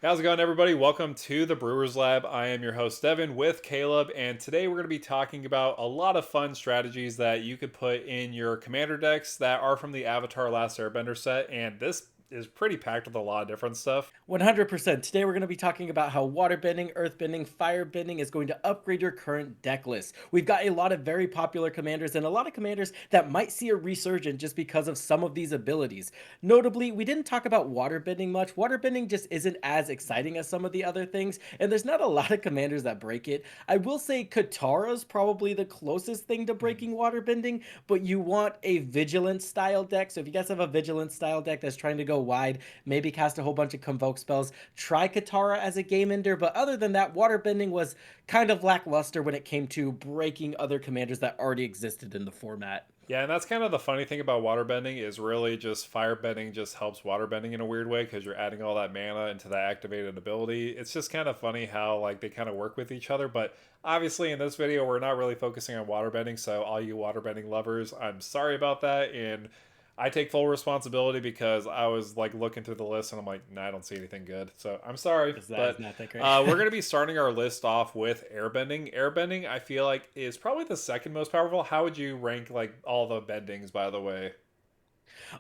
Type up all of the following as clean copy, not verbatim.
How's it going, everybody? Welcome to the Brewers Lab. I am your host, Devin, with Caleb, and today we're going to be talking about a lot of fun strategies that you could put in your commander decks that are from the Avatar Last Airbender set, and this is pretty packed with a lot of different stuff. 100%. Today we're going to be talking about how waterbending, earthbending, firebending is going to upgrade your current deck list. We've got a lot of very popular commanders and a lot of commanders that might see a resurgence just because of some of these abilities. Notably, we didn't talk about waterbending much. Waterbending just isn't as exciting as some of the other things, and there's not a lot of commanders that break it. I will say Katara's probably the closest thing to breaking waterbending, but you want a vigilant style deck. So if you guys have a vigilant style deck that's trying to go wide, maybe cast a whole bunch of convoke spells, try Katara as a game ender. But other than that, waterbending was kind of lackluster when it came to breaking other commanders that already existed in the format. Yeah, and that's kind of the funny thing about waterbending is really just firebending just helps waterbending in a weird way because you're adding all that mana into that activated ability. It's just kind of funny how like they kind of work with each other, but obviously in this video we're not really focusing on waterbending, so all you waterbending lovers, I'm sorry about that, and I take full responsibility because I was like looking through the list and I'm like, nah, I don't see anything good. So I'm sorry, That is but not that great. we're going to be starting our list off with airbending. Airbending, I feel like, is probably the second most powerful. How would you rank like all the bendings, by the way?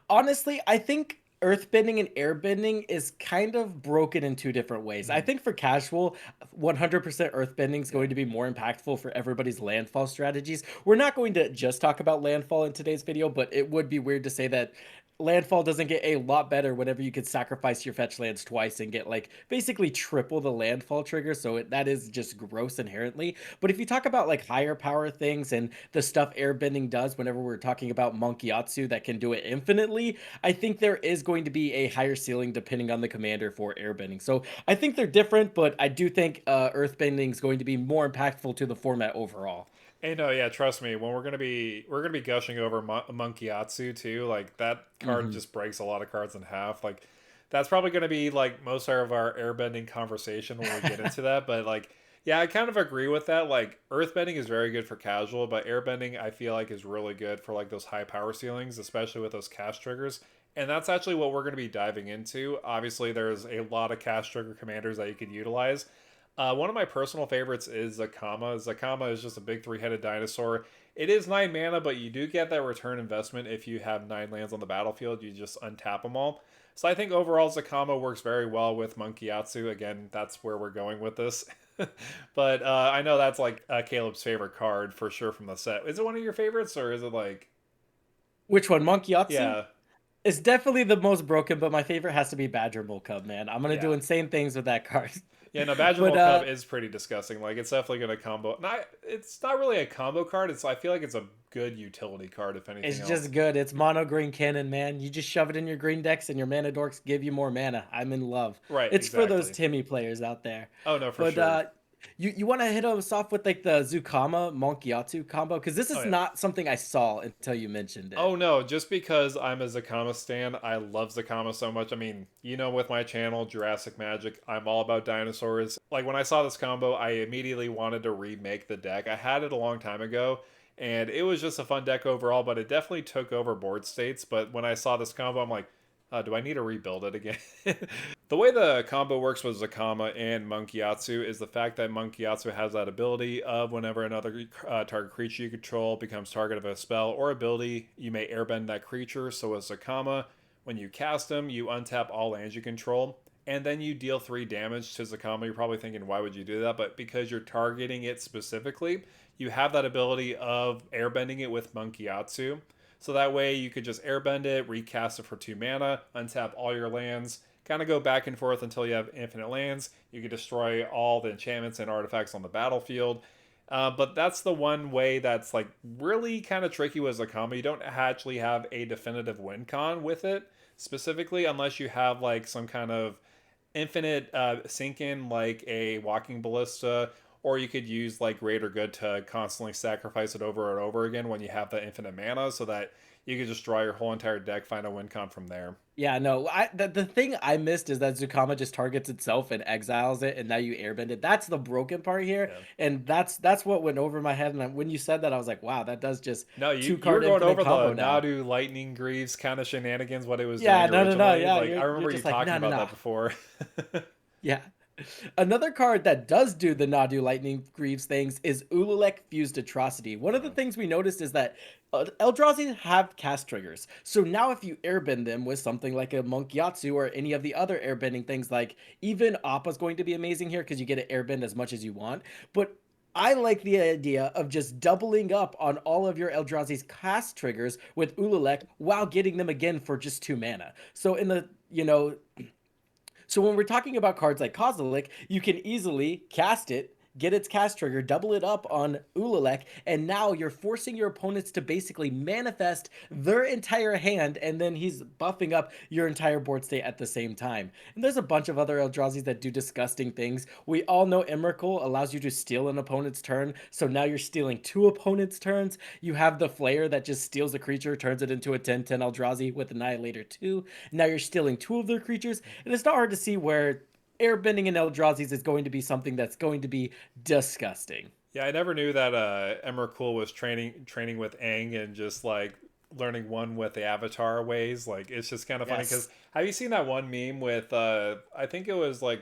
Honestly, I think earthbending and airbending is kind of broken in two different ways. I Mhm. think for casual, 100% earthbending is Yeah. going to be more impactful for everybody's landfall strategies. We're not going to just talk about landfall in today's video, but it would be weird to say that landfall doesn't get a lot better whenever you could sacrifice your fetch lands twice and get like basically triple the landfall trigger. So that is just gross inherently. But if you talk about like higher power things and the stuff airbending does, whenever we're talking about Monkeyatsu that can do it infinitely, I think there is going to be a higher ceiling depending on the commander for airbending. So I think they're different, but I do think earthbending is going to be more impactful to the format overall. Hey, no, yeah, trust me. When we're gonna be gushing over Monkeyatsu too. Like that card Mhm. just breaks a lot of cards in half. Like that's probably gonna be like most of our airbending conversation when we get into that. But like, yeah, I kind of agree with that. Like earthbending is very good for casual, but airbending I feel like is really good for like those high power ceilings, especially with those cast triggers. And that's actually what we're going to be diving into. Obviously, there's a lot of cast trigger commanders that you could utilize. One of my personal favorites is Zakama. Zakama is just a big three-headed dinosaur. It is 9 mana, but you do get that return investment if you have 9 lands on the battlefield. You just untap them all. So I think overall Zakama works very well with Monkeyatsu. Again, that's where we're going with this. But I know that's like Caleb's favorite card for sure from the set. Is it one of your favorites or is it like, Which one, Monkeyatsu? yeah, It's definitely the most broken, but my favorite has to be Badgermole Cub, man. I'm gonna do yeah. insane things with that card. Yeah, no, But Badgermole Cub is pretty disgusting. Like, it's definitely going to combo. Not, it's not really a combo card. It's I feel like it's a good utility card, if anything it's else. just good. It's mono green cannon, man. You just shove it in your green decks and your mana dorks give you more mana. I'm in love. Right, It's for those exactly. Timmy players out there. Oh no, for But sure. you want to hit us off with like the Zukama Monkeyatsu combo? Because this Oh is yeah. not something I saw until you mentioned it. Oh no, just because I'm a Zakama stan, I love Zakama so much. I mean, you know, with my channel, Jurassic Magic, I'm all about dinosaurs. Like, when I saw this combo, I immediately wanted to remake the deck. I had it a long time ago, and it was just a fun deck overall, but it definitely took over board states. But when I saw this combo, I'm like, do I need to rebuild it again? The way the combo works with Zakama and Monkeyatsu is the fact that Monkeyatsu has that ability of whenever another target creature you control becomes target of a spell or ability, you may airbend that creature. So with Zakama, when you cast him, you untap all lands you control, and then you deal 3 damage to Zakama. You're probably thinking, why would you do that? But because you're targeting it specifically, you have that ability of airbending it with Monkeyatsu. So that way you could just airbend it, recast it for 2 mana, untap all your lands, kind of go back and forth until you have infinite lands. You can destroy all the enchantments and artifacts on the battlefield. But that's the one way that's like really kind of tricky with Zakama. You don't actually have a definitive win con with it specifically, unless you have like some kind of infinite sink in, like a walking ballista, or you could use like greater good to constantly sacrifice it over and over again when you have the infinite mana, so that you could just draw your whole entire deck, find a win con from there. Yeah, no, the thing I missed is that Zukama just targets itself and exiles it, and now you airbend it. That's the broken part here, Yeah. and that's what went over my head. And when you said that, I was like, wow, that does just No, you two you were card going infinite over the combo now. Nadu Lightning Greaves kind of shenanigans, what it was Yeah, doing no, no, no, originally. yeah, Like I you're remember you just like talking no, no, about no. that before. Yeah. Another card that does do the Nadu Lightning Greaves things is Ululek Fused Atrocity. One of the Uh, things we noticed is that Eldrazi have cast triggers. So now if you airbend them with something like a Monk Yatsu or any of the other airbending things, like even Appa's going to be amazing here because you get to airbend as much as you want. But I like the idea of just doubling up on all of your Eldrazi's cast triggers with Ululek while getting them again for just 2 mana. So in the, so when we're talking about cards like Kozilek, you can easily cast it, get its cast trigger, double it up on Ululek, and now you're forcing your opponents to basically manifest their entire hand, and then he's buffing up your entire board state at the same time. And there's a bunch of other Eldrazi's that do disgusting things. We all know Emrakul allows you to steal an opponent's turn, so now you're stealing 2 opponents' turns. You have the Flayer that just steals a creature, turns it into a 10/10 Eldrazi with Annihilator 2. Now you're stealing 2 of their creatures, and it's not hard to see where airbending in Eldrazi's is going to be something that's going to be disgusting. yeah, I never knew that Emrakul was training with Aang and just like learning one with the Avatar ways. Like it's just kind of funny because Yes. have you seen that one meme with I think it was like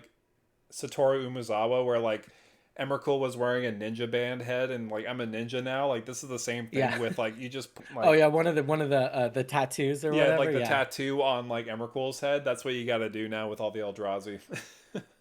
Satoru Umezawa where like Emrakul was wearing a ninja band head and like I'm a ninja now. Like this is the same thing Yeah. with like you just Oh like yeah, one of the tattoos or yeah whatever. like the Yeah. tattoo on like Emrakul's head. That's what you got to do now with all the Eldrazi.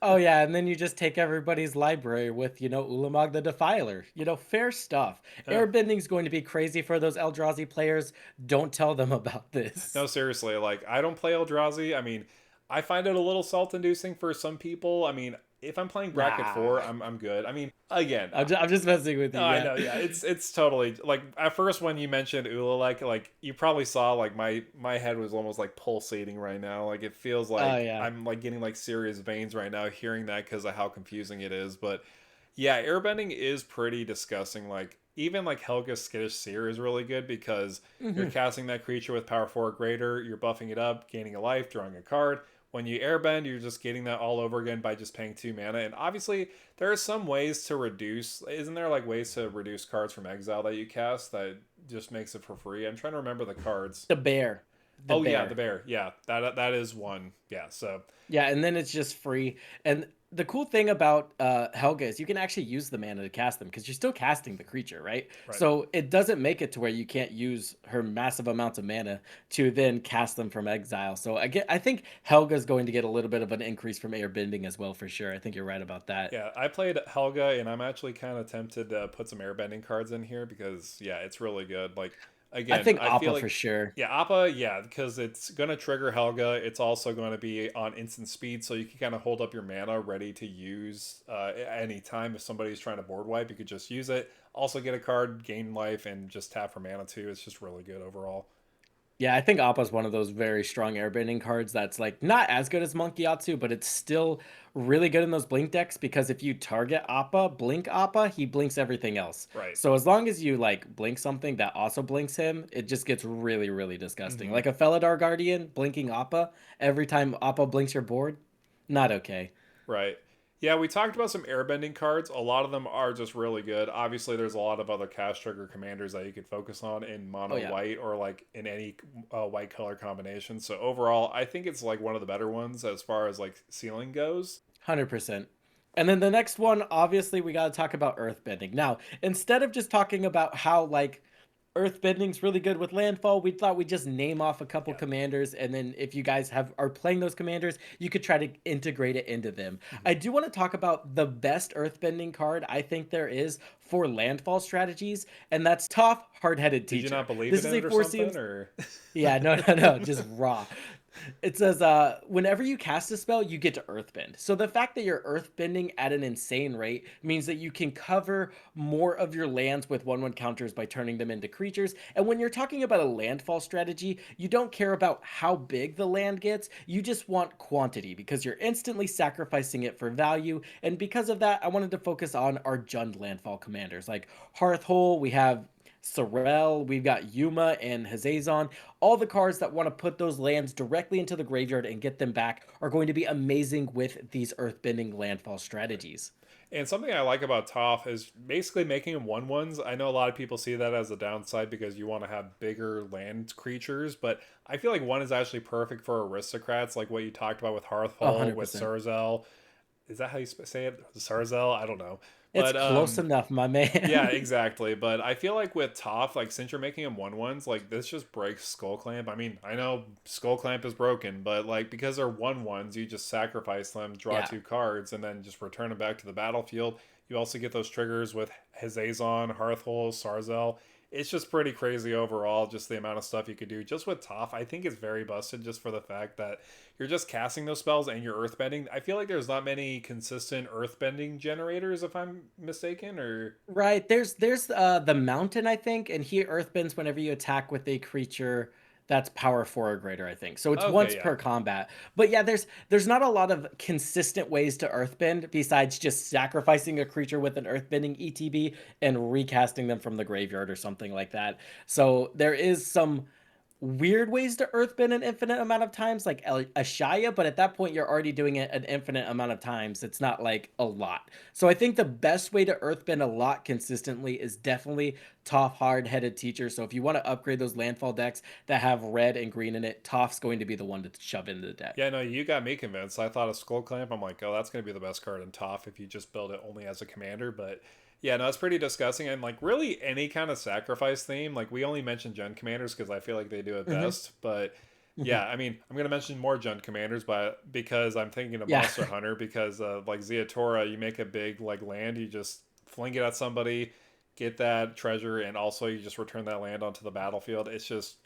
Oh yeah, and then you just take everybody's library with, Ulamog the Defiler. Fair stuff. Yeah. Airbending's going to be crazy for those Eldrazi players. Don't tell them about this. No, seriously, like I don't play Eldrazi. I mean, I find it a little salt-inducing for some people. I mean, if I'm playing bracket Nah. four, I'm good. I mean, again, I'm just messing with you, I yeah. know, yeah, it's totally like at first when you mentioned Ula, like you probably saw like my head was almost like pulsating right now. Like it feels Oh like yeah. I'm like getting like serious veins right now hearing that because of how confusing it is. But yeah, airbending is pretty disgusting. Like even like Helga's Skittish Seer is really good because you're Hmm. casting that creature with power 4 or greater, you're buffing it up, gaining a life, drawing a card. When you airbend, you're just getting that all over again by just paying 2 mana. And obviously, there are some ways to reduce. Isn't there like ways to reduce cards from exile that you cast that just makes it for free? I'm trying to remember the cards. The bear. The Oh yeah, the bear. bear. Yeah, that is one. Yeah, so Yeah, and then it's just free. And the cool thing about Helga is you can actually use the mana to cast them because you're still casting the creature, right? right. So it doesn't make it to where you can't use her massive amounts of mana to then cast them from exile. So I think Helga's going to get a little bit of an increase from airbending as well for sure. I think you're right about that. Yeah, I played Helga, and I'm actually kind of tempted to put some airbending cards in here because yeah, it's really good. Like I again, think I feel Appa for like sure. yeah, Appa, yeah, because it's gonna trigger Helga. It's also going to be on instant speed, so you can kind of hold up your mana ready to use at any time. If somebody's trying to board wipe, you could just use it. Also get a card, gain life, and just tap for mana too. It's just really good overall. Yeah, I think Appa's one of those very strong airbending cards that's like not as good as Monkey Yatsu, but it's still really good in those blink decks because if you target Appa, blink Appa, he blinks everything else. Right. So as long as you like blink something that also blinks him, it just gets really, really disgusting. Mm-hmm. Like a Felidar Guardian blinking Appa every time Appa blinks your board, not okay. Right. Yeah, we talked about some airbending cards. A lot of them are just really good. Obviously, there's a lot of other cast trigger commanders that you could focus on in Oh mono yeah. white or like in any white color combination. So overall, I think it's like one of the better ones as far as like ceiling goes. 100%. And then the next one, obviously, we got to talk about earthbending. Now, instead of just talking about how, like, earthbending's really good with landfall, we thought we'd just name off a couple Yeah. commanders. And then if you guys are playing those commanders, you could try to integrate it into them. Mhm. I do want to talk about the best earthbending card I think there is for landfall strategies, and that's Tough Hard-Headed Did you Teacher. not believe This in is a it or 4 CM. something? Or Yeah, no, no, no, just raw. It says, whenever you cast a spell, you get to earthbend. So the fact that you're earthbending at an insane rate means that you can cover more of your lands with 1/1 counters by turning them into creatures. And when you're talking about a landfall strategy, you don't care about how big the land gets. You just want quantity because you're instantly sacrificing it for value. And because of that, I wanted to focus on our Jund landfall commanders like Hearthhole. We have Sorel, we've got Yuma and Hazazon. All the cards that want to put those lands directly into the graveyard and get them back are going to be amazing with these earthbending landfall strategies. and something I like about Toph is basically making them 1/1s. I know a lot of people see that as a downside because you want to have bigger land creatures, but I feel like one is actually perfect for aristocrats, like what you talked about with Oh, Hearthhole, with 100%. Surzel. is that how you say it? Sarzel? I don't know. It's But close enough, my yeah, man. exactly. But I feel like with Toph, like since you're making them 1/1s, like this just breaks Skull Clamp. I mean, I know Skull Clamp is broken, but like because they're 1/1s, you just sacrifice them, draw Yeah. 2 cards, and then just return them back to the battlefield. You also get those triggers with Hazazon, Hearthhole, Sarzel. It's just pretty crazy overall, just the amount of stuff you could do. Just with Toph, I think it's very busted just for the fact that you're just casting those spells and you're earthbending. I feel like there's not many consistent earthbending generators, if I'm mistaken, or Right. There's the mountain, I think, and he earthbends whenever you attack with a creature that's power 4 or greater, I think. So it's okay, once yeah. per combat. But yeah, there's not a lot of consistent ways to earthbend besides just sacrificing a creature with an earthbending ETB and recasting them from the graveyard or something like that. So there is some weird ways to earthbend an infinite amount of times, like Ashaya, but at that point you're already doing it an infinite amount of times. It's not like a lot. So I think the best way to earthbend a lot consistently is definitely Toph hard-headed teacher. So if you want to upgrade those landfall decks that have red and green in it, Toph's going to be the one to shove into the deck. Yeah, no, you got me convinced. I thought of Skull Clamp. I'm like, oh, that's going to be the best card in Toph if you just build it only as a commander. But yeah, no, it's pretty disgusting. And like, really, any kind of sacrifice theme. Like, we only mentioned Gen Commanders because I feel like they do it Hmm. best. But Hmm. yeah, I mean, I'm going to mention more Gen Commanders, but because I'm thinking of Yeah. Monster Hunter, because like Zeatora, you make a big like land, you just fling it at somebody, get that treasure, and also you just return that land onto the battlefield. It's just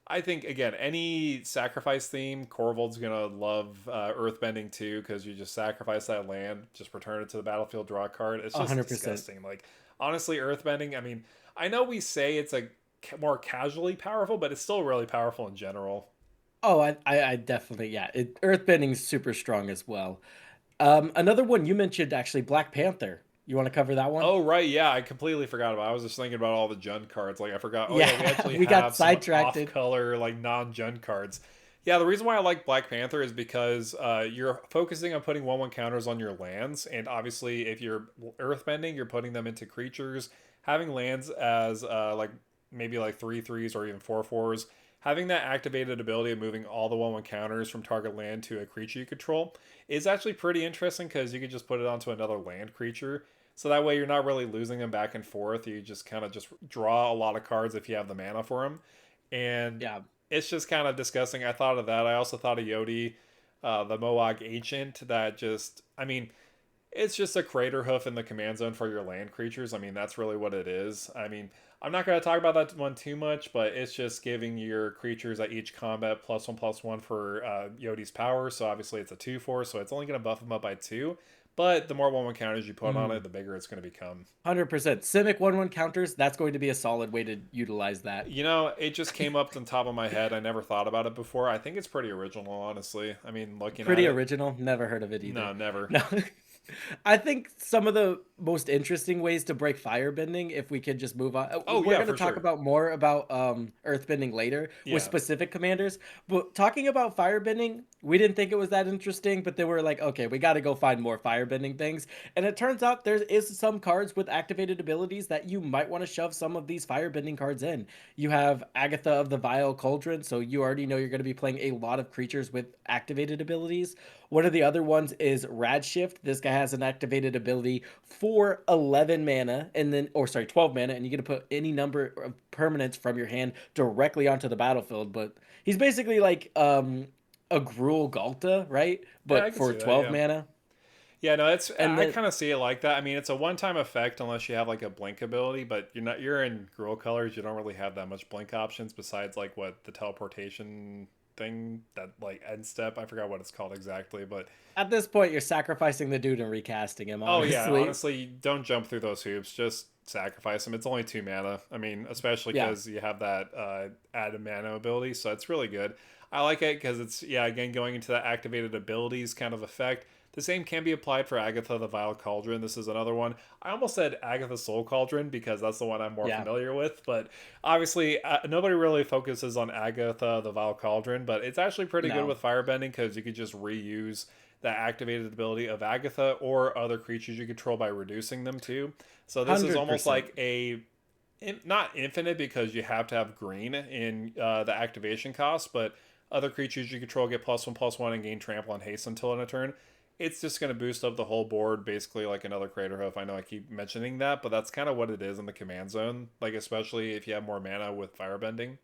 I think again, any sacrifice theme, Corvold's gonna love Earthbending too, because you just sacrifice that land, just return it to the battlefield, draw a card. It's just 100%. disgusting. Like honestly, Earthbending. I mean, I know we say it's a more casually powerful, but it's still really powerful in general. Oh, I definitely, yeah. Earthbending is super strong as well. Another one you mentioned, actually, Black Panther. You want to cover that one? Oh right, yeah, I completely forgot about. I was just thinking about all the Jund cards. Like I forgot. Oh yeah, we Yeah, actually we got have some sidetracked. off-color like non-Jund cards. Yeah, the reason why I like Black Panther is because you're focusing on putting 1/1 counters on your lands, and obviously if you're earthbending, you're putting them into creatures. Having lands as like maybe like 3/3s or even 4/4s, having that activated ability of moving all the 1/1 counters from target land to a creature you control is actually pretty interesting because you could just put it onto another land creature so that way you're not really losing them back and forth. You just kind of just draw a lot of cards if you have the mana for them. And Yeah, it's just kind of disgusting. I thought of that. I also thought of Yodi, the Moog Ancient, that just, I mean, it's just a crater hoof in the command zone for your land creatures. I mean, that's really what it is. I mean, I'm not going to talk about that one too much, but it's just giving your creatures at each combat +1/+1 for Yodi's power. So obviously it's a 2/4, so it's only going to buff them up by 2. But the more 1/1 counters you put on it, the bigger it's going to become. 100%. Simic 1/1 counters, that's going to be a solid way to utilize that. You know, it just came up on top of my head. I never thought about it before. I think it's pretty original, honestly. I mean, looking at Pretty it, original. Never heard of it either. no, never. No. I think some of the most interesting ways to break firebending, if we could just move on. Oh We're yeah, going to for talk sure. about more about earthbending later with Yeah. specific commanders. But talking about firebending, we didn't think it was that interesting, but then we're like, okay, we got to go find more firebending things. And it turns out there is some cards with activated abilities that you might want to shove some of these firebending cards in. You have Agatha of the Vile Cauldron, so you already know you're going to be playing a lot of creatures with activated abilities. One of the other ones is Radshift. This guy has an activated ability for 11 mana, and then, or sorry, 12 mana, and you get to put any number of permanents from your hand directly onto the battlefield. But he's basically like a Gruul Galta, right? Yeah, I But can for see that. 12 Yeah. mana. Yeah, no, it's And I then, kind of see it like that. I mean, it's a one-time effect unless you have like a blink ability, but you're in Gruul colors. You don't really have that much blink options besides like what the teleportation thing that like end step. I forgot what it's called exactly, but at this point, you're sacrificing the dude and recasting him, oh yeah, honestly. honestly, don't jump through those hoops. Just sacrifice them. It's only 2 mana. I mean, especially Yeah, because you have that added mana ability, so it's really good. I like it because it's yeah again going into that activated abilities kind of effect. The same can be applied for Agatha the Vile Cauldron. This is another one. I almost said Agatha Soul Cauldron because that's the one I'm more yeah. familiar with. But obviously, nobody really focuses on Agatha the Vile Cauldron. But it's actually pretty good No, with Firebending because you could just reuse that activated ability of Agatha or other creatures you control by reducing them too. So this is almost 100%. like a not infinite because you have to have green in the activation cost, but other creatures you control get +1/+1 and gain trample and haste until in a turn. it's just going to boost up the whole board, basically like another Crater Hoof. I know I keep mentioning that, but that's kind of what it is in the command zone. Like especially if you have more mana with Firebending.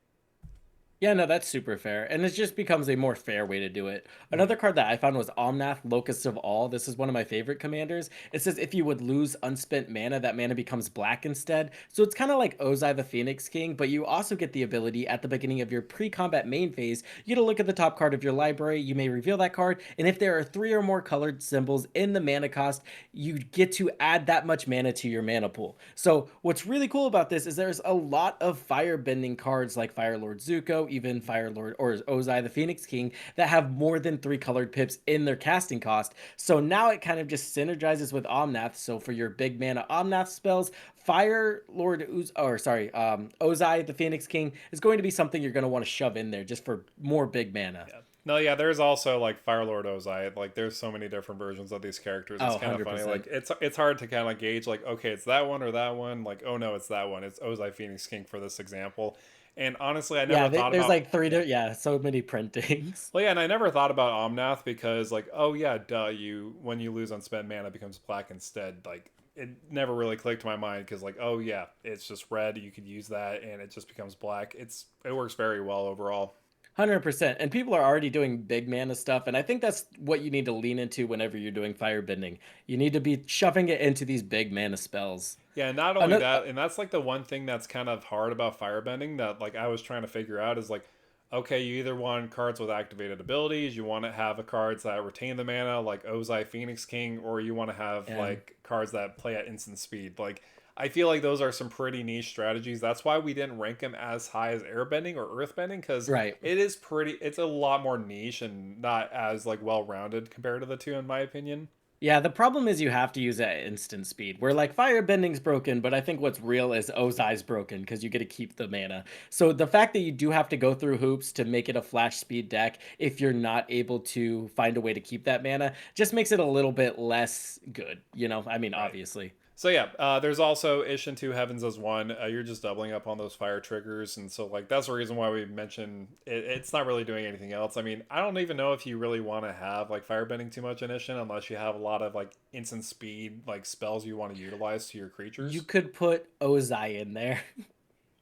Yeah, no, that's super fair. And it just becomes a more fair way to do it. Another Mhm. card that I found was Omnath, Locust of All. This is one of my favorite commanders. It says if you would lose unspent mana, that mana becomes black instead. So it's kind of like Ozai the Phoenix King, but you also get the ability at the beginning of your pre-combat main phase, you get to look at the top card of your library, you may reveal that card, and if there are 3 or more colored symbols in the mana cost, you get to add that much mana to your mana pool. So what's really cool about this is there's a lot of firebending cards like Fire Lord Zuko, even Fire Lord or Ozai the Phoenix King that have more than 3 colored pips in their casting cost. So now it kind of just synergizes with Omnath. So for your big mana Omnath spells, Fire Lord Ozai the Phoenix King is going to be something you're going to want to shove in there just for more big mana. Yeah. No, yeah, there's also like Firelord Ozai. Like there's so many different versions of these characters. It's Oh, kind of funny. Like 100%. it's hard to kind of gauge like okay, it's that one or that one. Like oh no, it's that one. It's Ozai Phoenix King for this example. And honestly, I Yeah, never thought there's about like three, yeah. yeah, so many printings. Well, yeah, and I never thought about Omnath because like oh yeah, duh, you when you lose unspent mana it becomes black instead. Like it never really clicked to my mind because like oh yeah, it's just red. You could use that and it just becomes black. It works very well overall. 100%. And people are already doing big mana stuff. And I think that's what you need to lean into whenever you're doing firebending. You need to be shoving it into these big mana spells. Yeah, not only Another, that, and that's like the one thing that's kind of hard about firebending that like I was trying to figure out is like, okay, you either want cards with activated abilities, you want to have a cards that retain the mana like Ozai Phoenix King, or you want to have yeah, like cards that play at instant speed. Like I feel like those are some pretty niche strategies. That's why we didn't rank them as high as airbending or earthbending because right. it's a lot more niche and not as like well rounded compared to the two in my opinion. Yeah, the problem is you have to use it at instant speed. Where like firebending's broken, but I think what's real is Ozai's broken because you get to keep the mana. So the fact that you do have to go through hoops to make it a flash speed deck if you're not able to find a way to keep that mana just makes it a little bit less good, you know? I mean, Right. obviously. So yeah, there's also Ishin Two Heavens as one. You're just doubling up on those fire triggers, and so like that's the reason why we mentioned it's not really doing anything else. I mean, I don't even know if you really want to have like firebending too much in Ishin unless you have a lot of like instant speed like spells you want to utilize to your You creatures. could put Ozai in there.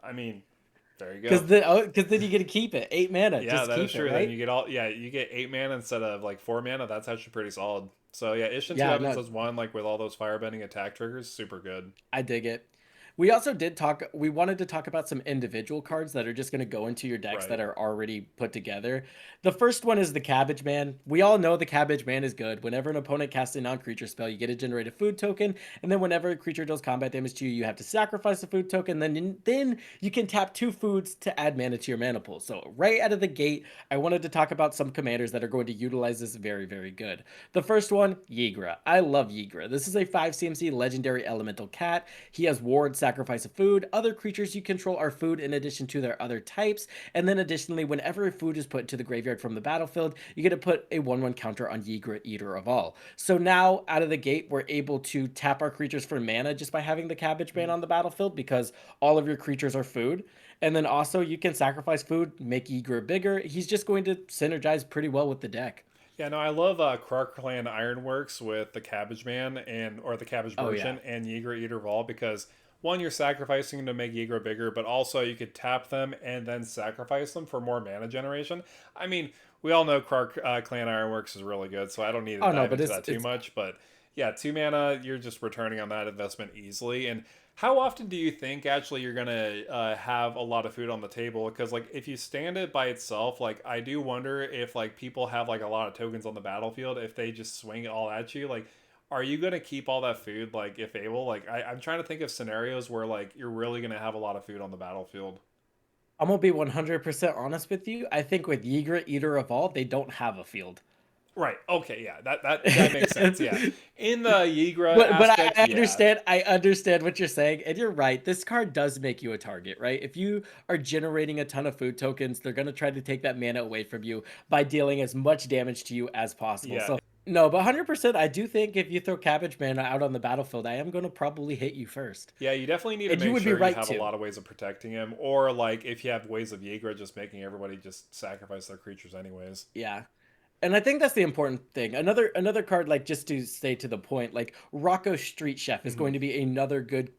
I mean, there you go. Because then you get to keep it 8 mana. Yeah, Just that is keep it, true. Then right? you get all yeah, you get 8 mana instead of like 4 mana. That's actually pretty solid. So yeah, Ishin Two Yeah, Heavens no, as one like with all those firebending attack triggers, super good. I dig it. We also did talk, we wanted to talk about some individual cards that are just going to go into your decks that Right. are already put together. The first one is the Cabbage Man. We all know the Cabbage Man is good. Whenever an opponent casts a non creature spell, you get to generate a food token. And then whenever a creature deals combat damage to you, you have to sacrifice a food token. Then you can tap 2 foods to add mana to your mana pool. So, right out of the gate, I wanted to talk about some commanders that are going to utilize this very, very good. The first one, Yigra. I love Yigra. This is a 5 CMC legendary elemental cat. He has ward, sacrifice of food. Other creatures you control are food in addition to their other types. And then additionally, whenever a food is put into the graveyard from the battlefield, you get to put a 1/1 counter on Yigra, Eater of All. So now, out of the gate, we're able to tap our creatures for mana just by having the Cabbage Man on the battlefield because all of your creatures are food. And then also, you can sacrifice food, make Yigra bigger. He's just going to synergize pretty well with the deck. Yeah, no, I love Krark Clan Ironworks with the Cabbage Man and or the Cabbage Oh, yeah. version and Yeager Eater Vol because one, you're sacrificing them to make Yeager bigger, but also you could tap them and then sacrifice them for more mana generation. I mean, we all know Krark Clan Ironworks is really good, so I don't need to Oh, no, dive but into that too it's much. But yeah, 2 mana, you're just returning on that investment easily. And how often do you think actually you're gonna have a lot of food on the table? Because like if you stand it by itself, like I do wonder if like people have like a lot of tokens on the battlefield, if they just swing it all at you, like are you gonna keep all that food like if able? Like I'm trying to think of scenarios where like you're really gonna have a lot of food on the battlefield. I'm gonna be 100% honest with you. I think with Ygritte, Eater of All, they don't have a field. Right. Okay. Yeah. That makes sense. Yeah. but In the Yigra but aspect, I yeah. understand. I understand what you're saying, and you're right. This card does make you a target, right? If you are generating a ton of food tokens, they're gonna try to take that mana away from you by dealing as much damage to you as possible. Yeah. So no, but 100%, I do think if you throw Cabbage Man out on the battlefield, I am gonna probably hit you first, Yeah, you definitely need to and you make would be sure you right have a to. lot of ways of protecting him, or like if you have ways of Yeager just making everybody just sacrifice their creatures anyways. Yeah. And I think that's the important thing. Another card, like just to stay to the point, like Rocco Street Chef is Mhm. going to be another good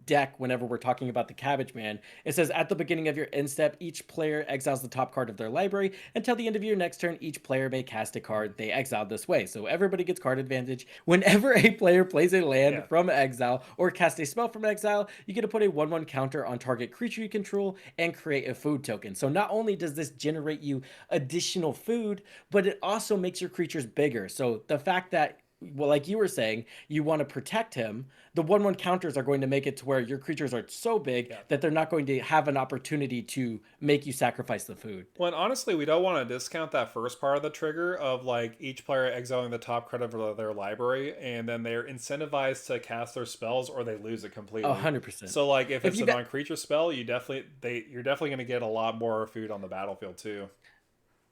deck whenever we're talking about the Cabbage Man. It says at the beginning of your end step, each player exiles the top card of their library. Until the end of your next turn, each player may cast a card they exiled this way. So everybody gets card advantage. Whenever a player plays a land Yeah. from exile or casts a spell from exile, you get to put a 1/1 counter on target creature you control and create a food token. So not only does this generate you additional food, but it also makes your creatures bigger. So the fact that, well, like you were saying, you want to protect him, the 1/1 counters are going to make it to where your creatures are so big Yeah. that they're not going to have an opportunity to make you sacrifice the food. Well, and honestly, we don't want to discount that first part of the trigger of like each player exiling the top card of their library, and then they're incentivized to cast their spells or they lose it completely. 100%. So, like, if If it's you a got, non-creature spell, you're definitely going to get a lot more food on the battlefield too.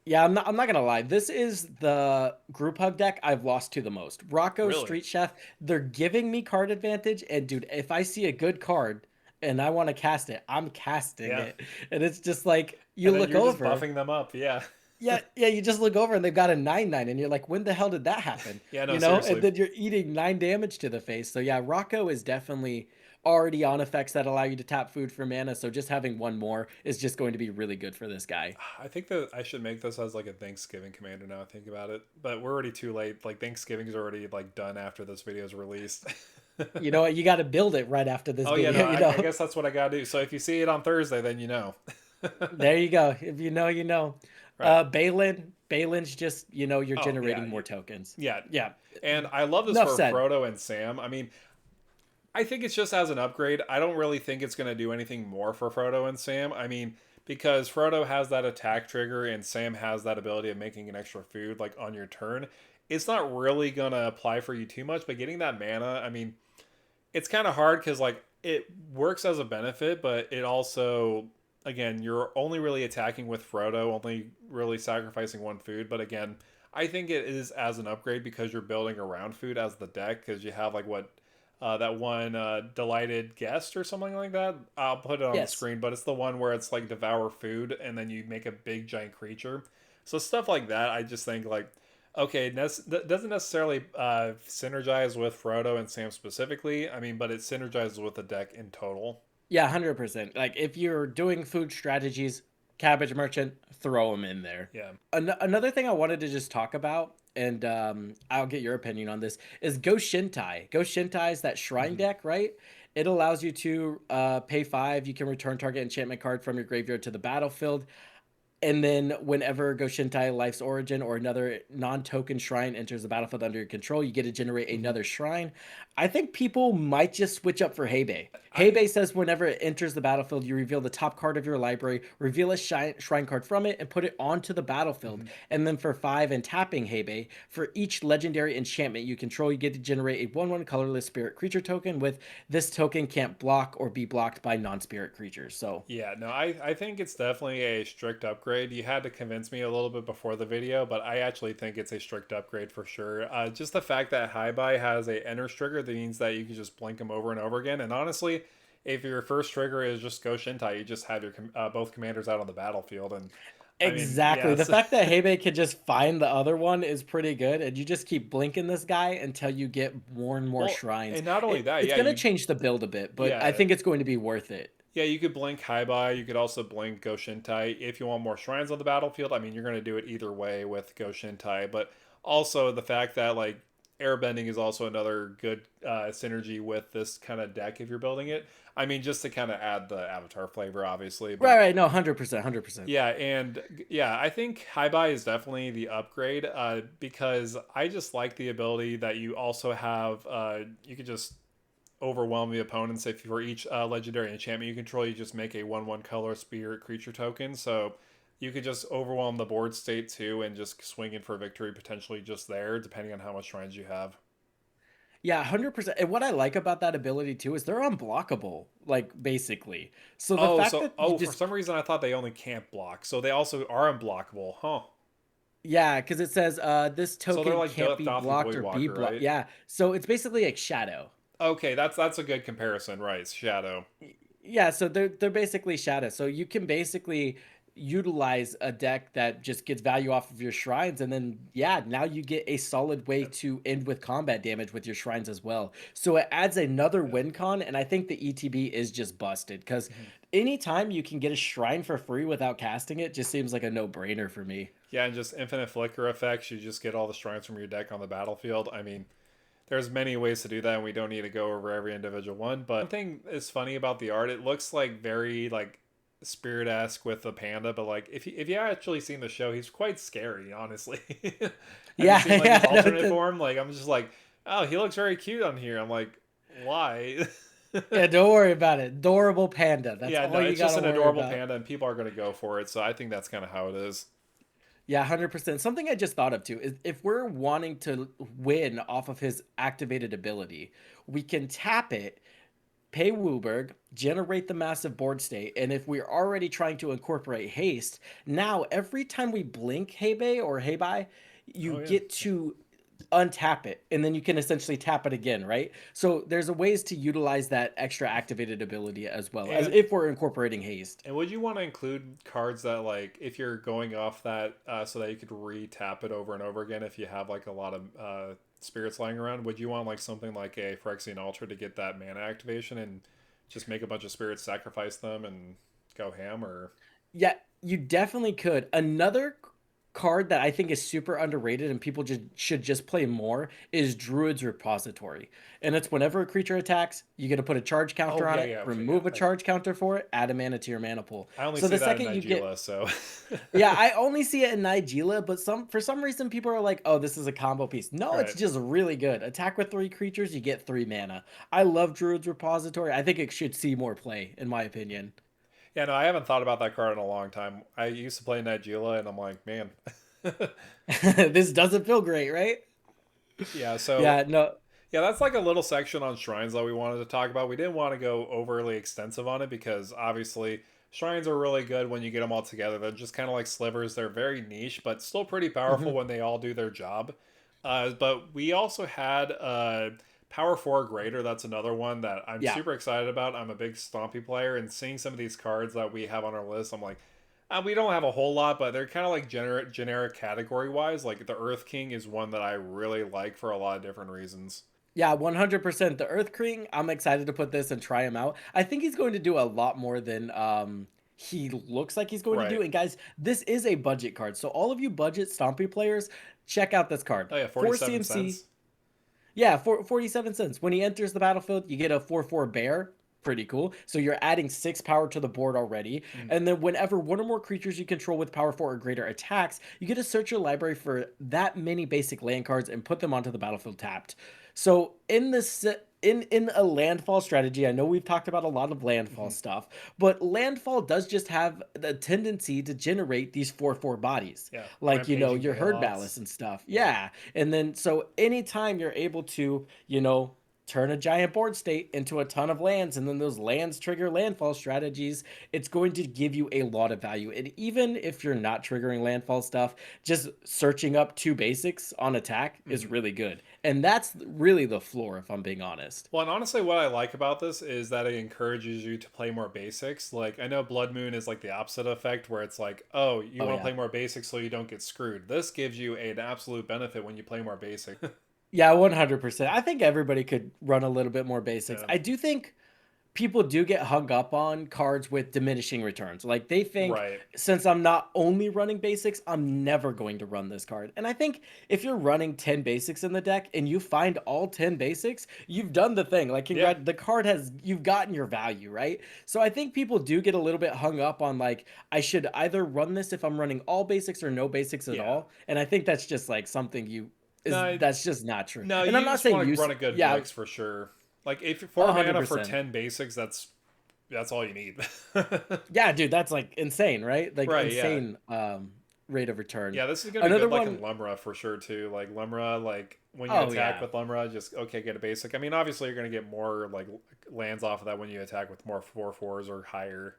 yeah, I'm not gonna lie. This is the group hug deck I've lost to the most. Rocco Really? Street Chef, they're giving me card advantage, and dude, if I see a good card and I want to cast it, I'm casting Yeah. it. And it's just like you And then look you're just over. buffing them up. Yeah. Yeah, yeah, you just look over and they've got a 9/9, and you're like, when the hell did that happen? Yeah. No, You know? And seriously. then you're eating 9 damage to the face. So yeah, Rocco is definitely already on effects that allow you to tap food for mana. So just having one more is just going to be really good for this guy. I think that I should make this as like a Thanksgiving commander now. I think about it, but we're already too late. Like Thanksgiving's already like done after this video is released. You know what? You got to build it right after this Oh yeah, no, video. I guess that's what I gotta do. So if you see it on Thursday, then you know. There you go. If you know, you know. Right. Balin's just, you're Oh yeah, generating more tokens. yeah. Yeah. And I love this Enough for said. Frodo and Sam. I mean, I think it's just as an upgrade. I don't really think it's going to do anything more for Frodo and Sam. I mean, because Frodo has that attack trigger and Sam has that ability of making an extra food like on your turn. It's not really going to apply for you too much, but getting that mana, I mean, it's kind of hard because like it works as a benefit, but it also, again, you're only really attacking with Frodo, only really sacrificing one food. But again, I think it is as an upgrade because you're building around food as the deck because you have like what that one delighted guest or something like that. I'll put it on the Yes. screen, but it's the one where it's like devour food and then you make a big giant creature. So stuff like that, I just think like okay, that doesn't necessarily synergize with Frodo and Sam specifically. I mean, but it synergizes with the deck in total. Yeah, 100%. Like if you're doing food strategies, cabbage merchant, throw them in there. Yeah. Another thing I wanted to just talk about, and I'll get your opinion on this, is Go Shintai. Go Shintai is that shrine Hmm. deck, right? It allows you to pay 5. You can return target enchantment card from your graveyard to the battlefield. And then whenever Goshintai Life's Origin or another non-token shrine enters the battlefield under your control, you get to generate Hmm. another shrine. I think people might just switch up for Heibei. I Heibei says whenever it enters the battlefield, you reveal the top card of your library, reveal a shrine card from it, and put it onto the battlefield. mhm. And then for 5 and tapping Heibei, for each legendary enchantment you control, you get to generate a 1/1 colorless spirit creature token with this token can't block or be blocked by non-spirit creatures. So Yeah, no, I think it's definitely a strict upgrade. You had to convince me a little bit before the video, but I actually think it's a strict upgrade for sure. Just the fact that High has a enter trigger that means that you can just blink them over and over again. And honestly, if your first trigger is just Go Shintai, you just have your both commanders out on the battlefield. And I mean, exactly. The yes, fact that Heibei can just find the other one is pretty good, and you just keep blinking this guy until you get more and more well, shrines. and not only that, It's yeah, going to you change the build a bit, but I yeah, think it's going to be worth it. yeah, you could blink Haibai. You could also blink Go Shintai if you want more shrines on the battlefield. I mean, you're going to do it either way with Go Shintai, but also the fact that like airbending is also another good synergy with this kind of deck if you're building it. I mean, just to kind of add the avatar flavor, obviously, Right, but right. No, 100%, 100%. yeah, and yeah, I think Haibai is definitely the upgrade because I just like the ability that you also have. You could just overwhelm the opponents if for each legendary enchantment you control you just make a 1/1 color spirit creature token, so you could just overwhelm the board state too and just swing in for victory potentially just there depending on how much shrines you have. Yeah, 100%. And what I like about that ability too is they're unblockable, like basically. So the Oh, fact so that you for just, some reason I thought they only can't block, so they also are unblockable, huh? yeah, because it says this So they're token like can't be Doth and blocked or be Voidwalker, blocked. right? Yeah, so it's basically like shadow. Okay, that's a good comparison, right? Shadow. Yeah, so they're basically shadow. So you can basically utilize a deck that just gets value off of your shrines, and then yeah, now you get a solid way Yep. to end with combat damage with your shrines as well. So it adds another Yep. win con, and I think the ETB is just busted because Mhm. anytime you can get a shrine for free without casting it just seems like a no-brainer for me. Yeah, and just infinite flicker effects. You just get all the shrines from your deck on the battlefield. I mean, there's many ways to do that, and we don't need to go over every individual one. But one thing is funny about the art. It looks like very like spirit-esque with the panda, but like if you actually seen the show, he's quite scary, honestly. Have you Yeah, seen like his yeah, no, alternate form? Like I'm just like, oh, he looks very cute on here. I'm like, why? yeah, don't worry about it. Adorable panda. That's Yeah, no, all you it's just gotta an worry adorable about. panda, and people are going to go for it. So I think that's kind of how it is. Yeah, 100%. Something I just thought of too is if we're wanting to win off of his activated ability, we can tap it, pay Wooburg, generate the massive board state, and if we're already trying to incorporate haste, now every time we blink Heibei or Heibai, you Oh yeah. get to untap it, and then you can essentially tap it again, right? So there's a ways to utilize that extra activated ability as well as And if we're incorporating haste. would you want to include cards that like if you're going off that so that you could re-tap it over and over again if you have like a lot of spirits lying around? Would you want like something like a Phyrexian Ultra to get that mana activation and just make a bunch of spirits, sacrifice them, and go ham? Or Yeah, you definitely could. Another card that I think is super underrated and people just should just play more is Druid's Repository. And it's whenever a creature attacks, you get to put a charge oh counter on yeah, it, yeah, okay, yeah. remove a charge counter for it, add a mana to your mana pool. I only So see the that in second you get Nigella, so yeah, I only see it in Nigella, but for some reason people are like, "Oh, this is a combo piece." No, it's right. just really good. Attack with 3 creatures, you get 3 mana. I love Druid's Repository. I think it should see more play, in my opinion. Yeah, no, I haven't thought about that card in a long time. I used to play Nigella, and I'm like, man. This doesn't feel great, right? Yeah, so Yeah, no. yeah, that's like a little section on shrines that we wanted to talk about. We didn't want to go overly extensive on it because obviously shrines are really good when you get them all together. They're just kind of like slivers. They're very niche, but still pretty powerful Mhm. when they all do their job. But we also had Power 4 Greater. That's another one that I'm Yeah. super excited about. I'm a big Stompy player, and seeing some of these cards that we have on our list, I'm like, we don't have a whole lot, but they're kind of like generic category wise. Like the Earth King is one that I really like for a lot of different reasons. Yeah, 100%. The Earth King, I'm excited to put this and try him out. I think he's going to do a lot more than he looks like he's going to Right. do. And guys, this is a budget card. So all of you budget Stompy players, check out this card. Oh yeah, 4 47 CMC. cents. Yeah, 47 cents. When he enters the battlefield, you get a 4/4 bear. Pretty cool. So you're adding 6 power to the board already. Mm. And then whenever one or more creatures you control with power 4 or greater attacks, you get to search your library for that many basic land cards and put them onto the battlefield tapped. So in this in a landfall strategy, I know we've talked about a lot of landfall Mhm. stuff, but landfall does just have the tendency to generate these 4/4 bodies. Yeah, Like, rampaging your herd Baloths. malice and stuff. Yeah. Yeah. And then so anytime you're able to, turn a giant board state into a ton of lands, and then those lands trigger landfall strategies, it's going to give you a lot of value. And even if you're not triggering landfall stuff, just searching up 2 basics on attack is Mhm. really good. And that's really the floor, if I'm being honest. Well, and honestly, what I like about this is that it encourages you to play more basics. Like, I know Blood Moon is like the opposite effect, where it's like, oh, you Oh want to yeah. play more basics so you don't get screwed. This gives you an absolute benefit when you play more basic. Yeah, 100%. I think everybody could run a little bit more basics. Yeah. I do think people do get hung up on cards with diminishing returns. Like they think Right. since I'm not only running basics, I'm never going to run this card. And I think if you're running 10 basics in the deck and you find all 10 basics, you've done the thing. Like Yeah. the card you've gotten your value, right? So I think people do get a little bit hung up on like I should either run this if I'm running all basics or no basics at Yeah. all. And I think that's just like something No, that's just not true. no, And I'm you not just saying want to run a good yeah, mix for sure. Like, if 4 mana for 100%. 10 basics, that's all you need. Yeah, dude, that's like insane, right? Like Right, yeah. insane rate of return. Yeah, this is gonna be Another good like in one, Lemra for sure too. Like Lemra, like when you oh attack yeah. with Lemra, just okay, get a basic. I mean, obviously you're gonna get more like lands off of that when you attack with more 4/4s or higher.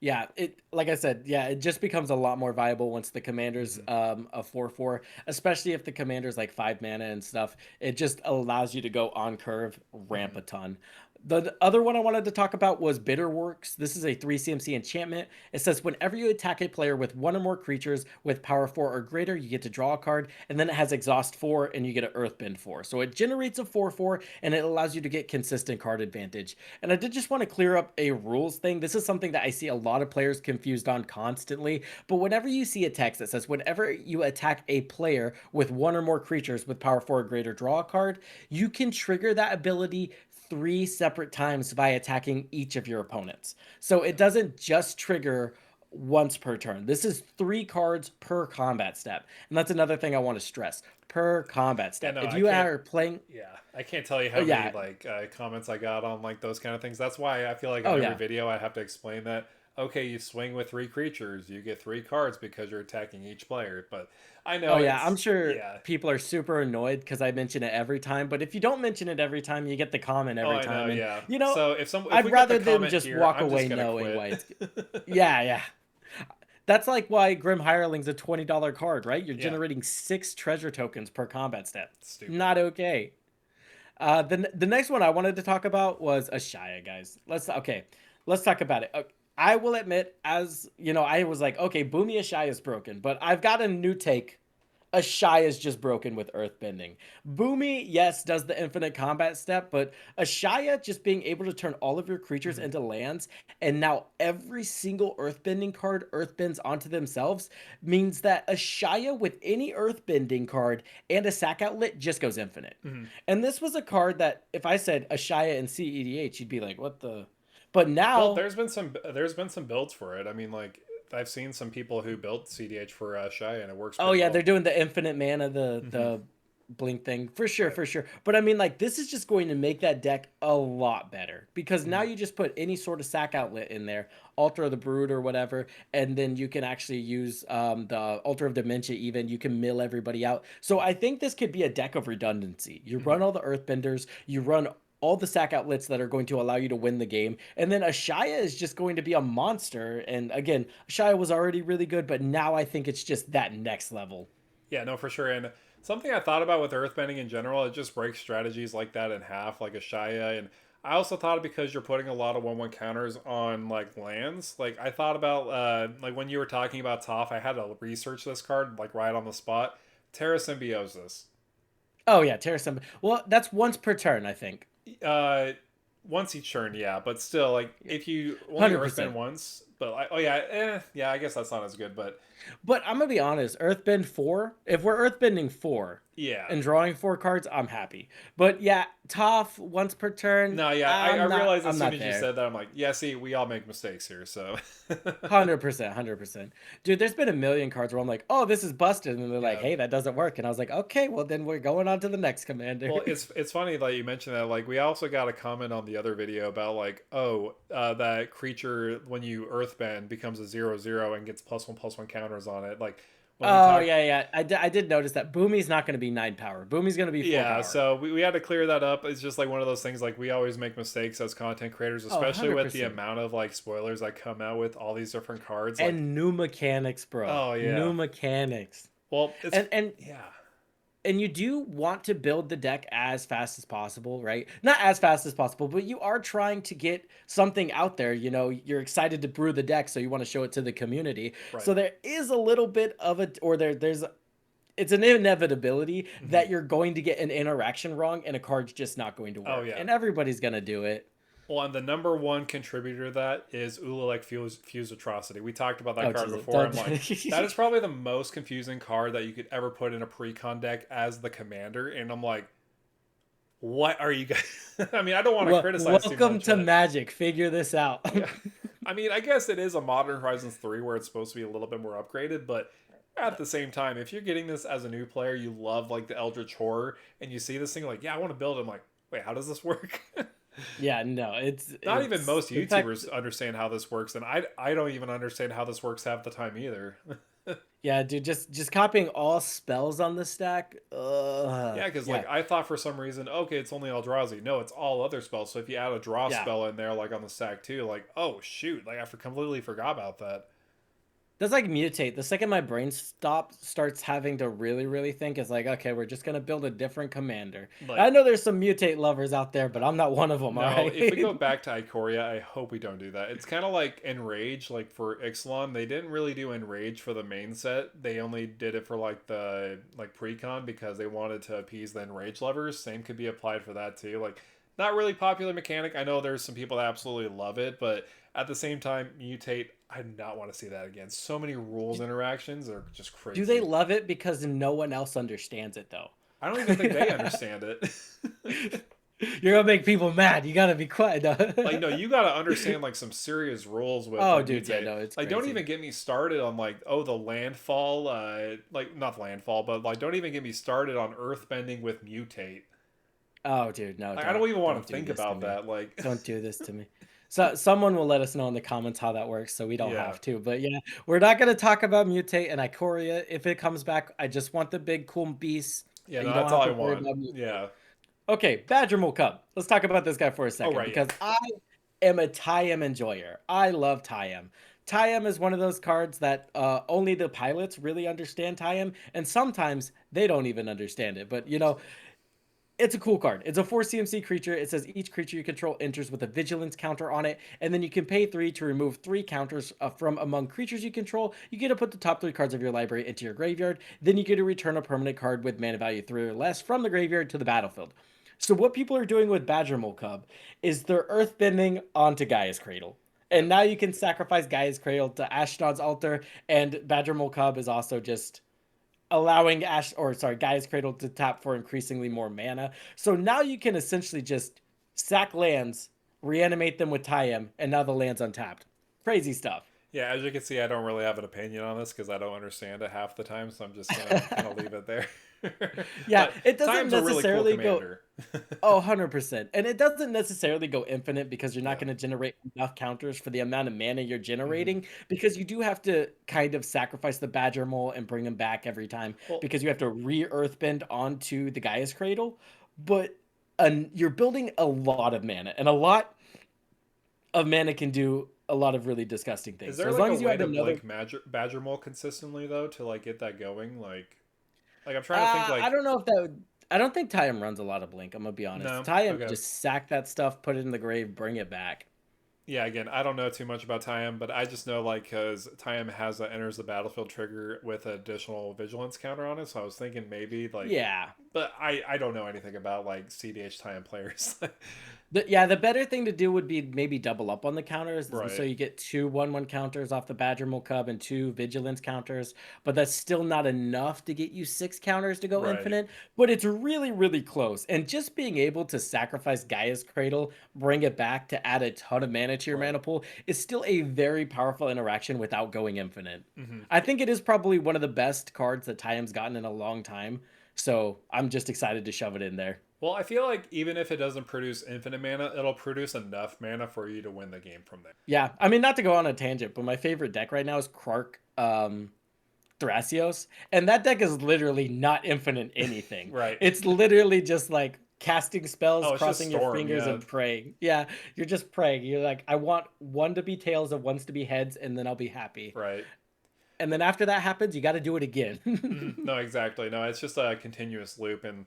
Yeah, it like I said, yeah, it just becomes a lot more viable once the commander's Hmm. a 4/4, especially if the commander's like 5 mana and stuff. It just allows you to go on curve, ramp Hmm. a ton. The other one I wanted to talk about was Bitterworks. This is a 3 CMC enchantment. It says whenever you attack a player with one or more creatures with power 4 or greater, you get to draw a card, and then it has exhaust 4 and you get an earthbend 4. So it generates a 4/4 and it allows you to get consistent card advantage. And I did just want to clear up a rules thing. This is something that I see a lot of players confused on constantly. But whenever you see a text that says whenever you attack a player with one or more creatures with power 4 or greater, draw a card, you can trigger that ability 3 separate times by attacking each of your opponents. So it doesn't just trigger once per turn. This is 3 cards per combat step. And that's another thing I want to stress. Per combat Yeah, step. no, If I you can't. are playing, Yeah, I can't tell you oh how many yeah, like comments I got on like those kind of things. That's why I feel like on oh every yeah. video I have to explain that. Okay, you swing with 3 creatures, you get 3 cards because you're attacking each player. But I Oh know yeah, I'm it's sure yeah. people are super annoyed because I mention it every time. But if you don't mention it every time, you get the comment Oh, every I know, time. And yeah. you know, So if I'd we get the rather them comment just here, walk I'm just away gonna knowing quit. why it's. Yeah, yeah. That's like why Grim Hireling's a $20 card, right? You're Yeah, generating 6 treasure tokens per combat step. stupid. Not okay. The next one I wanted to talk about was Ashaya, guys. Let's talk about it. I will admit, as you know, I was like, okay, Boomy Ashaya is broken, but I've got a new take. Ashaya is just broken with earthbending. Boomy, yes, does the infinite combat step, but Ashaya just being able to turn all of your creatures Mhm. into lands, and now every single earthbending card earthbends onto themselves, means that Ashaya with any earthbending card and a sack outlet just goes infinite. Mhm. And this was a card that if I said Ashaya and CEDH, you'd be like, what the? But Well, now, there's been some builds for it. I mean, like I've seen some people who built CDH for Shy, and it works oh pretty yeah, they're well. doing the infinite mana, the Hmm. the blink thing for sure, Right. for sure. But I mean, like this is just going to make that deck a lot better because now Mhm. you just put any sort of sack outlet in there, Altar of the Brood or whatever, and then you can actually use the Altar of Dementia. Even you can mill everybody out. So I think this could be a deck of redundancy. You Mhm. run all the Earthbenders, you run all the sack outlets that are going to allow you to win the game. And then Ashaya is just going to be a monster. And again, Ashaya was already really good, but now I think it's just that next level. Yeah, no, for sure. And something I thought about with earthbending in general, it just breaks strategies like that in half, like a Shaya. And I also thought because you're putting a lot of 1/1 counters on like lands, like I thought about like when you were talking about Toph, I had to research this card like right on the spot. Terra Symbiosis. Oh yeah, Terra Symb. Well, that's once per turn, I think. Uh, Once each turn, yeah, but still, like Yeah, if you only earthbend 100%. once, but like, oh yeah, yeah, I guess that's not as good, but But I'm gonna be honest, Earthbend 4, if we're Earthbending 4 yeah. and drawing 4 cards, I'm happy. But yeah, Toph once per turn, No, yeah, I realized as I'm soon not as you there. said that, I'm like, yeah, see, we all make mistakes here, so 100%, 100%. Dude, there's been a million cards where I'm like, oh, this is busted. And they're like, yeah. hey, that doesn't work. And I was like, okay, well, then we're going on to the next commander. Well, it's funny that you mentioned that. Like, we also got a comment on the other video about like, oh, that creature when you earthbend becomes a 0/0 and gets +1/+1 counters on it. Like when we Oh, talked, yeah, yeah. I did notice that. Boomy's not going to be 9 power. Boomy's going to be 4 yeah. power. So we had to clear that up. It's just like one of those things. Like we always make mistakes as content creators, Oh, especially with the 100%. amount of like spoilers that come out with all these different cards. Like, And new mechanics, bro. oh yeah. New mechanics. Well, it's And and yeah. and you do want to build the deck as fast as possible, right? Not as fast as possible, but you are trying to get something out there. You know, you're excited to brew the deck, so you want to show it to the community. Right. So there is a little bit of a, or there's it's an inevitability Hmm. that you're going to get an interaction wrong and a card's just not going to Oh work. yeah. And everybody's gonna do it. Well, and the number one contributor to that is Ululek Fuse Atrocity. We talked about that Oh card Jesus. before. I'm Don't like, that is probably the most confusing card that you could ever put in a pre-con deck as the commander. And I'm like, what are you guys? I mean, I don't want to criticize too Welcome much, to but Magic. Figure this out. yeah. I mean, I guess it is a modern Horizons 3 where it's supposed to be a little bit more upgraded, but at the same time, if you're getting this as a new player, you love like the Eldritch Horror, and you see this thing like, yeah, I want to build it. I'm like, wait, how does this work? Yeah, no, Not even most in fact, YouTubers understand how this works, and I don't even understand how this works half the time either. yeah, dude, just copying all spells on the stack. Yeah, because Yeah, like I thought for some reason, okay, it's only Eldrazi. No, it's all other spells. So if you add a draw yeah. spell in there, like on the stack too, like oh shoot, like I completely forgot about that. That's like mutate. The second my brain starts having to really think, it's like, okay, we're just gonna build a different commander. Like, I know there's some mutate lovers out there, but I'm not one of them. All no, if we right. go back to Ikoria, I hope we don't do that. It's kind of like Enrage, like for Ixalan, they didn't really do Enrage for the main set. They only did it for like the like precon because they wanted to appease the Enrage lovers. Same could be applied for that too. Like, not really popular mechanic. I know there's some people that absolutely love it, but at the same time, mutate, I do not want to see that again. So many rules interactions are just Do they crazy. love it because no one else understands it though? I don't even think they understand it. You're gonna make people mad. You gotta be quiet. Like, no, you got to understand like some serious rules with Oh, like dude, yeah, mutate. no, it's Like, don't crazy. even get me started on like, oh, the landfall, like not landfall, but like don't even get me started on earth bending with mutate. Oh, dude, no, Like, I don't even want don't to do think this to about me. that. Like, Don't do this to me. So someone will let us know in the comments how that works, so we don't yeah, have to. But yeah, we're not gonna talk about mutate and Ikoria. If it comes back, I just want the big cool beast. yeah, no, You don't that's all have I to worry want. about mutate. Yeah. Okay, Badgermole Cub. Let's talk about this guy for a Oh second right, yeah. because I am a Tiem enjoyer. I love Tiem. Tiem is one of those cards that only the pilots really understand Tiem, and sometimes they don't even understand it. But it's a cool card. It's a 4 CMC creature. It says each creature you control enters with a vigilance counter on it, and then you can pay 3 to remove 3 counters from among creatures you control. You get to put the top 3 cards of your library into your graveyard. Then you get to return a permanent card with mana value 3 or less from the graveyard to the battlefield. So what people are doing with Badgermole Cub is they're earthbending onto Gaia's Cradle. And Yep. now you can sacrifice Gaia's Cradle to Ashnod's Altar, and Badgermole Cub is also just allowing Gaia's Cradle to tap for increasingly more mana. So now you can essentially just sack lands, reanimate them with Tiem, and now the land's untapped. Crazy stuff. Yeah, as you can see, I don't really have an opinion on this because I don't understand it half the time, so I'm just gonna kind of leave it there. Yeah, But it doesn't Time's a really cool necessarily go. commander. Oh, 100%. And it doesn't necessarily go infinite because you're not Yeah. going to generate enough counters for the amount of mana you're Hmm. generating because you do have to kind of sacrifice the Badger Mole and bring them back every time Well, because you have to re-earthbend onto the Gaia's Cradle. But you're building a lot of mana, and a lot of mana can do a lot of really disgusting is things. So there as like long a as you way have to another. blink Badger Mole consistently though to like get that going? Like I'm trying to think I like don't know if that would. I don't think Tiem runs a lot of Blink. I'm gonna be honest. no. Tiem Okay. just sack that stuff, put it in the grave, bring it back. Yeah, again, I don't know too much about Tiem, but I just know like because Tiem has a enters the battlefield trigger with an additional vigilance counter on it, so I was thinking maybe like, Yeah. but I don't know anything about like CDH Tiem players. The better thing to do would be maybe double up on the counters, so Right, you get 2/1/1 counters off the Badgermole Cub and 2 vigilance counters, but that's still not enough to get you 6 counters to go right, infinite, but it's really close. And just being able to sacrifice Gaia's Cradle, bring it back to add a ton of mana to your right. mana pool is still a very powerful interaction without going infinite. Hmm. I think it is probably one of the best cards that Tiam's gotten in a long time, so I'm just excited to shove it in there. Well, I feel like even if it doesn't produce infinite mana, it'll produce enough mana for you to win the game from there. Yeah, I mean, not to go on a tangent, but my favorite deck right now is Quark Thrasios, and that deck is literally not infinite anything. Right. It's literally just like casting spells, Oh, it's just crossing your Storm, fingers, yeah. and praying. Yeah, you're just praying. You're like, I want one to be tails and one's to be heads, and then I'll be happy. Right. And then after that happens, you got to do it again. Mhm. No, exactly. No, it's just a continuous loop, and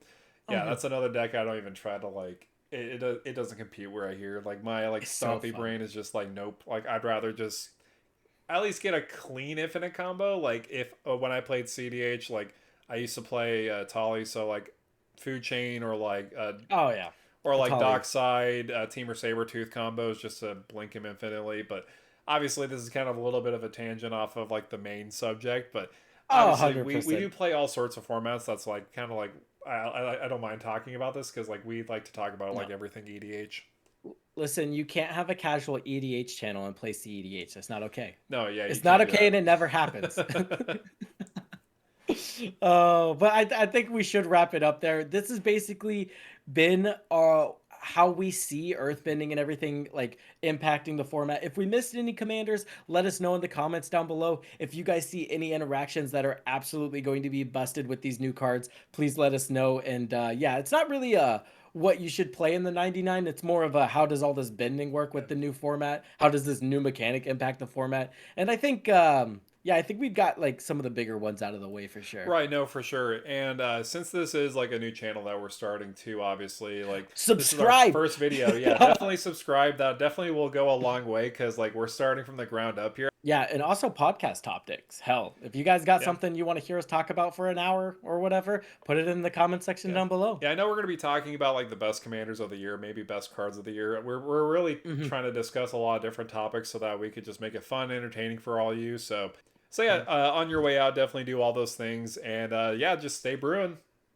Oh yeah, yeah, that's another deck I don't even try to like. It doesn't compete where I hear like my like it's so stompy fun. brain is just like nope. Like I'd rather just at least get a clean infinite combo. Like if when I played CDH, like I used to play Tali, so like Food Chain Oh yeah, or like Atali. Dockside Teamer Sabretooth combos just to blink him infinitely. But obviously, this is kind of a little bit of a tangent off of like the main subject. But Oh, obviously, we do 100%. play all sorts of formats. That's like kind of like I don't mind talking about this because like we like to talk about No. like everything EDH. Listen, you can't have a casual EDH channel and play CEDH. That's not okay. No, yeah, you It's not can't do okay, and it never happens. that. Oh, but I think we should wrap it up there. This has basically been how we see earthbending and everything like impacting the format. If we missed any commanders, let us know in the comments down below. If you guys see any interactions that are absolutely going to be busted with these new cards, please let us know. And yeah, it's not really what you should play in the 99. It's more of a how does all this bending work Yeah. with the new format? How does this new mechanic impact the format? And I think Yeah, I think we've got like some of the bigger ones out of the way for sure. Right, no, for sure. And since this is like a new channel that we're starting to, obviously, like this is our Subscribe. first video. Yeah, definitely subscribe. That definitely will go a long way because like we're starting from the ground up here. Yeah, and also podcast topics. Hell, if you guys got Yeah, something you want to hear us talk about for an hour or whatever, put it in the comment section yeah, down below. yeah. I know we're gonna be talking about like the best commanders of the year, maybe best cards of the year. We're really Hmm. trying to discuss a lot of different topics so that we could just make it fun, entertaining for all you. So yeah, on your way out, definitely do all those things, and yeah, just stay brewing.